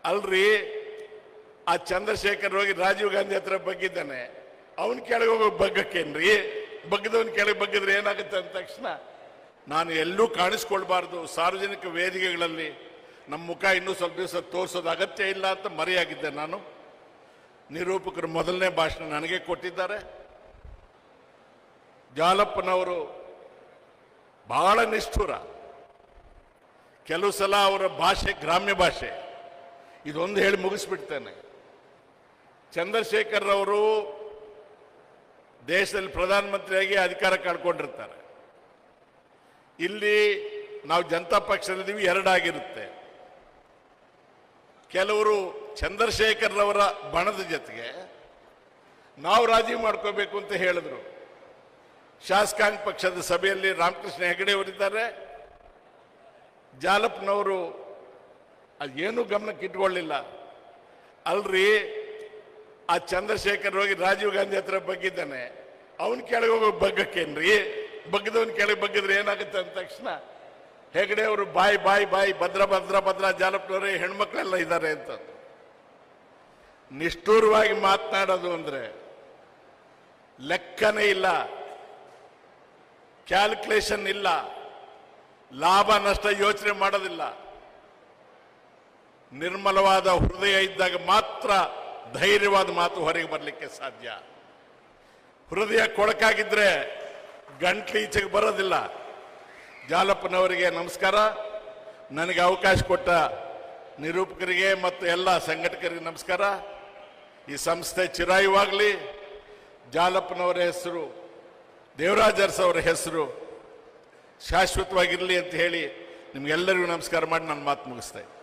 ಅಲ್ರಿ, ಆ ಚಂದ್ರಶೇಖರ್ ಹೋಗಿ ರಾಜೀವ್ ಗಾಂಧಿ ಹತ್ರ ಬಗ್ಗಿದ್ದಾನೆ, ಅವನ್ ಕೆಳಗೆ ಹೋಗೋ ಬಗ್ಗಕ್ಕೇನ್ರಿ? ಬಗ್ಗದವನ್ ಕೆಳಗೆ ಬಗ್ಗಿದ್ರೆ ಏನಾಗುತ್ತೆ ಅಂದ ತಕ್ಷಣ ನಾನು ಎಲ್ಲೂ ಕಾಣಿಸ್ಕೊಳ್ಬಾರ್ದು, ಸಾರ್ವಜನಿಕ ವೇದಿಕೆಗಳಲ್ಲಿ ನಮ್ಮ ಮುಖ ಇನ್ನೂ ಸ್ವಲ್ಪ ದಿವಸ ತೋರಿಸೋದು ಅಗತ್ಯ ಇಲ್ಲ ಅಂತ ಮರೆಯಾಗಿದ್ದೆ ನಾನು. ನಿರೂಪಕರು ಮೊದಲನೇ ಭಾಷಣ ನನಗೆ ಕೊಟ್ಟಿದ್ದಾರೆ. ಜಾಲಪ್ಪನವರು ಬಹಳ ನಿಷ್ಠುರ. ಕೆಲವು ಸಲ ಅವರ ಭಾಷೆ ಗ್ರಾಮ್ಯ ಭಾಷೆ. ಇದೊಂದು ಹೇಳಿ ಮುಗಿಸ್ಬಿಡ್ತೇನೆ. ಚಂದ್ರಶೇಖರ್ ಅವರು ದೇಶದಲ್ಲಿ ಪ್ರಧಾನಮಂತ್ರಿಯಾಗಿ ಅಧಿಕಾರ ಕಳ್ಕೊಂಡಿರ್ತಾರೆ. ಇಲ್ಲಿ ನಾವು ಜನತಾ ಪಕ್ಷದಲ್ಲಿದ್ದೀವಿ, ಎರಡಾಗಿರುತ್ತೆ. ಕೆಲವರು ಚಂದ್ರಶೇಖರ್ ಅವರ ಬಣದ ಜೊತೆಗೆ ನಾವು ರಾಜಿ ಮಾಡ್ಕೋಬೇಕು ಅಂತ ಹೇಳಿದ್ರು. ಶಾಸಕಾಂಗ ಪಕ್ಷದ ಸಭೆಯಲ್ಲಿ ರಾಮಕೃಷ್ಣ ಹೆಗಡೆ ಅವರಿದ್ದಾರೆ. ಜಾಲಪ್ಪನವರು ಅದೇನು ಗಮನಕ್ಕೆ ಇಟ್ಕೊಳ್ಳಿಲ್ಲ. ಅಲ್ರಿ, ಆ ಚಂದ್ರಶೇಖರ್ ಹೋಗಿ ರಾಜೀವ್ ಗಾಂಧಿ ಹತ್ರ ಬಗ್ಗಿದ್ದಾನೆ, ಅವನ್ ಕೆಳಗೆ ಹೋಗೋ ಬಗ್ಗಕ್ಕೇನ್ರಿ? ಬಗ್ಗದವನ್ ಕೆಳಗೆ ಬಗ್ಗಿದ್ರೆ ಏನಾಗುತ್ತೆ ಅಂದ ತಕ್ಷಣ ಹೆಗಡೆ ಅವರು ಬಾಯ್ ಬಾಯ್ ಬಾಯ್ ಭದ್ರ ಭದ್ರ ಭದ್ರ, ಜಾಲಪ್ಪನವರೇ ಹೆಣ್ಮಕ್ಳೆಲ್ಲ ಇದ್ದಾರೆ ಅಂತ. ನಿಷ್ಠೂರವಾಗಿ ಮಾತನಾಡೋದು ಅಂದ್ರೆ ಲೆಕ್ಕನೇ ಇಲ್ಲ, ಕ್ಯಾಲ್ಕುಲೇಷನ್ ಇಲ್ಲ, ಲಾಭ ನಷ್ಟ ಯೋಚನೆ ಮಾಡೋದಿಲ್ಲ. ನಿರ್ಮಲವಾದ ಹೃದಯ ಇದ್ದಾಗ ಮಾತ್ರ ಧೈರ್ಯವಾದ ಮಾತು ಹೊರಗೆ ಬರಲಿಕ್ಕೆ ಸಾಧ್ಯ. ಹೃದಯ ಕೊಳಕಾಗಿದ್ರೆ ಗಂಟ್ಲು ಈಚೆಗೆ ಬರೋದಿಲ್ಲ. ಜಾಲಪ್ಪನವರಿಗೆ ನಮಸ್ಕಾರ. ನನಗೆ ಅವಕಾಶ ಕೊಟ್ಟ ನಿರೂಪಕರಿಗೆ ಮತ್ತು ಎಲ್ಲ ಸಂಘಟಕರಿಗೆ ನಮಸ್ಕಾರ. ಈ ಸಂಸ್ಥೆ ಚಿರಾಯುವಾಗಲಿ. ಜಾಲಪ್ಪನವರ ಹೆಸರು, ದೇವರಾಜ ಅರಸು ಅವರ ಹೆಸರು ಶಾಶ್ವತವಾಗಿರಲಿ ಅಂತ ಹೇಳಿ ನಿಮ್ಗೆಲ್ಲರಿಗೂ ನಮಸ್ಕಾರ ಮಾಡಿ ನನ್ನ ಮಾತು ಮುಗಿಸ್ತಾ ಇದ್ದೀನಿ.